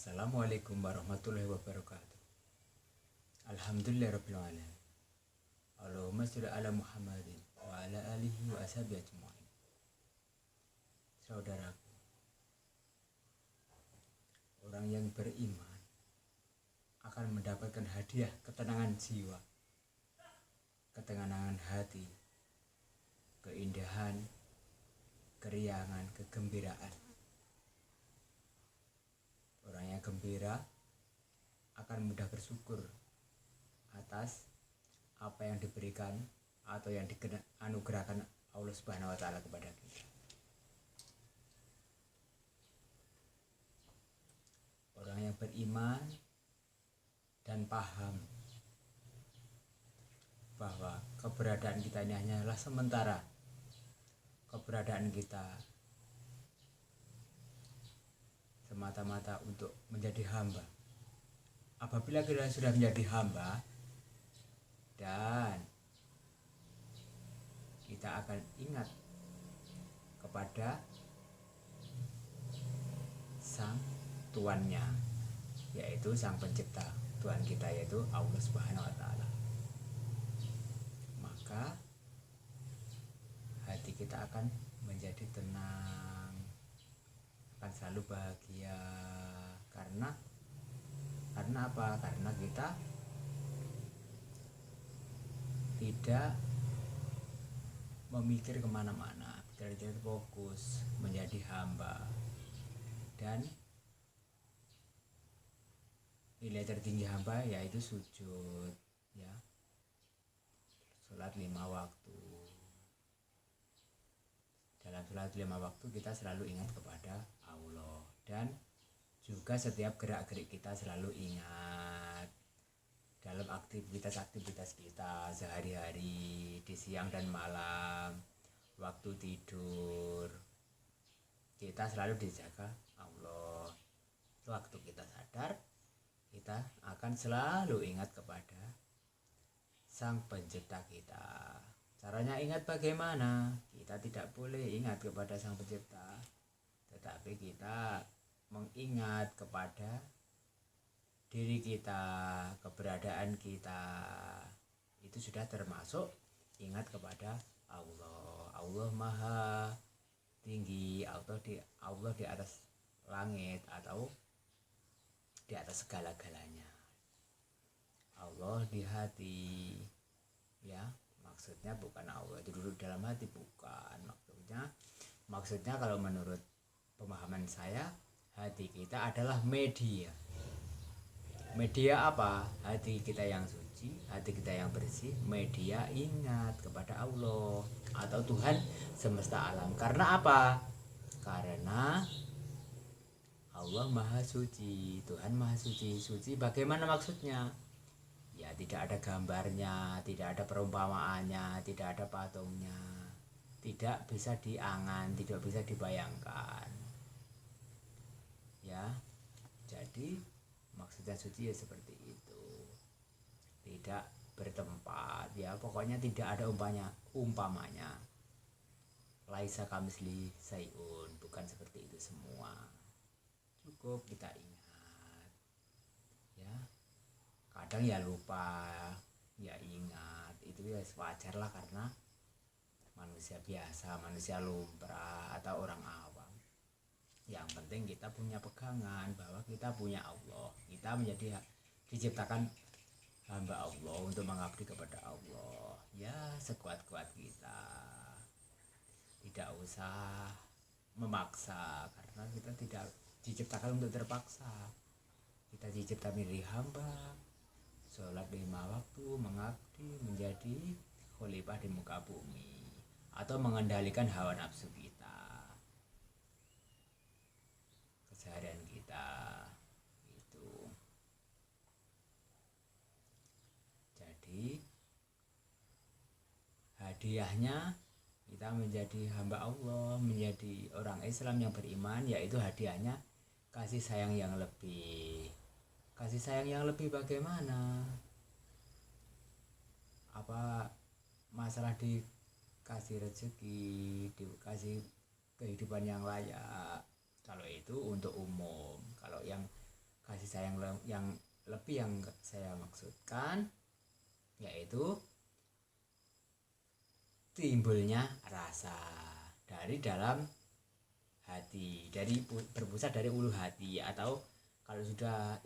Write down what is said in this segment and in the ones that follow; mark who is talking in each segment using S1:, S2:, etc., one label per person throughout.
S1: Assalamualaikum warahmatullahi wabarakatuh. Alhamdulillahirabbil alamin. Allahumma sholli ala Muhammadin wa ala alihi wa ashabihi ajmain. Saudaraku, orang yang beriman akan mendapatkan hadiah ketenangan jiwa, ketenangan hati, keindahan, keriangan, kegembiraan. Orang yang gembira akan mudah bersyukur atas apa yang diberikan atau yang dianugerahkan Allah Subhanahu wa taala kepada kita. Orang yang beriman dan paham bahwa keberadaan kita ini hanyalah sementara. Keberadaan kita semata-mata untuk menjadi hamba. Apabila kita sudah menjadi hamba dan kita akan ingat kepada sang tuannya, yaitu sang pencipta, Tuhan kita yaitu Allah Subhanahu wa taala. Maka hati kita akan menjadi tenang, akan selalu bahagia. Karena apa? Karena kita tidak memikir kemana-mana, kita fokus menjadi hamba. Dan nilai tertinggi hamba yaitu sujud, ya, sholat 5 waktu. Dalam sholat 5 waktu kita selalu ingat kepada Allah, dan juga setiap gerak-gerik kita selalu ingat dalam aktivitas-aktivitas kita sehari-hari, di siang dan malam, waktu tidur, kita selalu dijaga Allah. Waktu kita sadar, kita akan selalu ingat kepada sang pencipta kita. Caranya ingat bagaimana? Kita tidak boleh ingat kepada sang pencipta, tetapi kita mengingat kepada diri kita, keberadaan kita. Itu sudah termasuk ingat kepada Allah. Allah maha tinggi, Allah di atas langit atau di atas segala-galanya. Allah di hati, ya, maksudnya bukan Allah itu duduk dalam hati, bukan. Maksudnya kalau menurut pemahaman saya, hati kita adalah media. Media apa? Hati kita yang suci, hati kita yang bersih, media ingat kepada Allah atau Tuhan semesta alam. Karena apa? Karena Allah maha suci, Tuhan maha suci. Suci bagaimana maksudnya? Ya, tidak ada gambarnya, tidak ada perumpamaannya, tidak ada patungnya, tidak bisa diangan, tidak bisa dibayangkan. Ya, jadi maksudnya suci ya seperti itu, tidak bertempat, ya pokoknya tidak ada umpamanya. Laisa kamitslihi syai'un, bukan seperti itu semua. Cukup kita ingat, ya. Kadang ya lupa, ya ingat, itu ya wajar lah, karena manusia biasa, manusia lumrah atau orang awam. Yang penting kita punya pegangan bahwa kita punya Allah, kita menjadi diciptakan hamba Allah untuk mengabdi kepada Allah, ya sekuat-kuat kita. Tidak usah memaksa, karena kita tidak diciptakan untuk terpaksa. Kita diciptakan menjadi hamba, sholat 5 waktu, mengabdi, menjadi khalifah di muka bumi, atau mengendalikan hawa nafsu kita, keseharian kita itu. Jadi hadiahnya kita menjadi hamba Allah, menjadi orang Islam yang beriman, yaitu hadiahnya kasih sayang yang lebih. Kasih sayang yang lebih bagaimana? Apa masalah dikasih rezeki, dikasih kehidupan yang layak? Kalau itu untuk umum. Kalau yang kasih sayang yang lebih yang saya maksudkan yaitu timbulnya rasa dari dalam hati, dari berpusat dari ulu hati, atau kalau sudah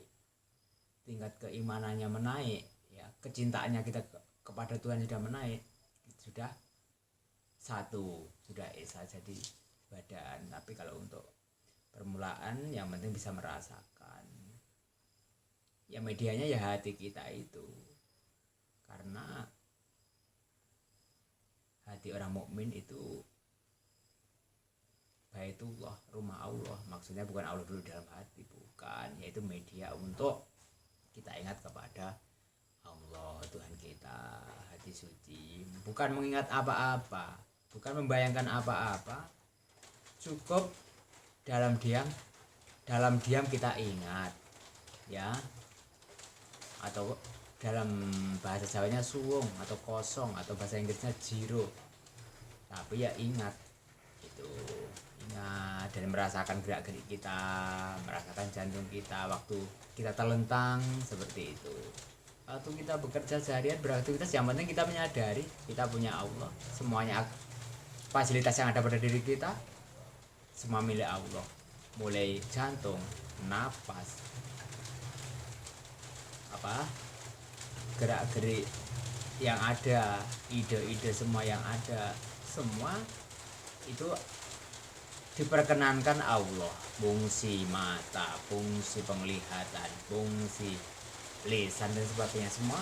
S1: tingkat keimanannya menaik ya, kecintaannya kita kepada Tuhan sudah menaik, sudah satu, sudah esa jadi badan. Tapi kalau untuk permulaan yang penting bisa merasakan ya, medianya ya hati kita itu, karena hati orang mukmin itu Baitullah, rumah Allah. Maksudnya bukan Allah dulu dalam hati, bukan, yaitu media untuk kita ingat kepada Allah, Tuhan kita, hati suci. Bukan mengingat apa-apa, bukan membayangkan apa-apa, cukup dalam diam kita ingat ya, atau dalam bahasa Jawanya suwung atau kosong, atau bahasa Inggrisnya zero. Tapi ya ingat itu, ingat dan merasakan gerak-gerik kita, merasakan jantung kita waktu kita terlentang seperti itu. Waktu kita bekerja seharian beraktivitas, yang penting kita menyadari kita punya Allah, semuanya fasilitas yang ada pada diri kita semua milik Allah, mulai jantung, napas, gerak-gerik yang ada, ide-ide semua yang ada, semua itu diperkenankan Allah. Fungsi mata, fungsi penglihatan, fungsi lisan dan sebagainya, semua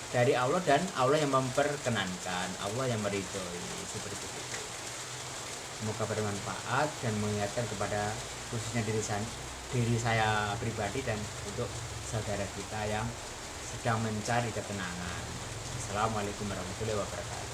S1: dari Allah, dan Allah yang memperkenankan, Allah yang meridhoi, seperti itu. Semoga bermanfaat dan mengingatkan kepada khususnya diri saya pribadi dan untuk saudara kita yang sedang mencari ketenangan. Assalamualaikum warahmatullahi wabarakatuh.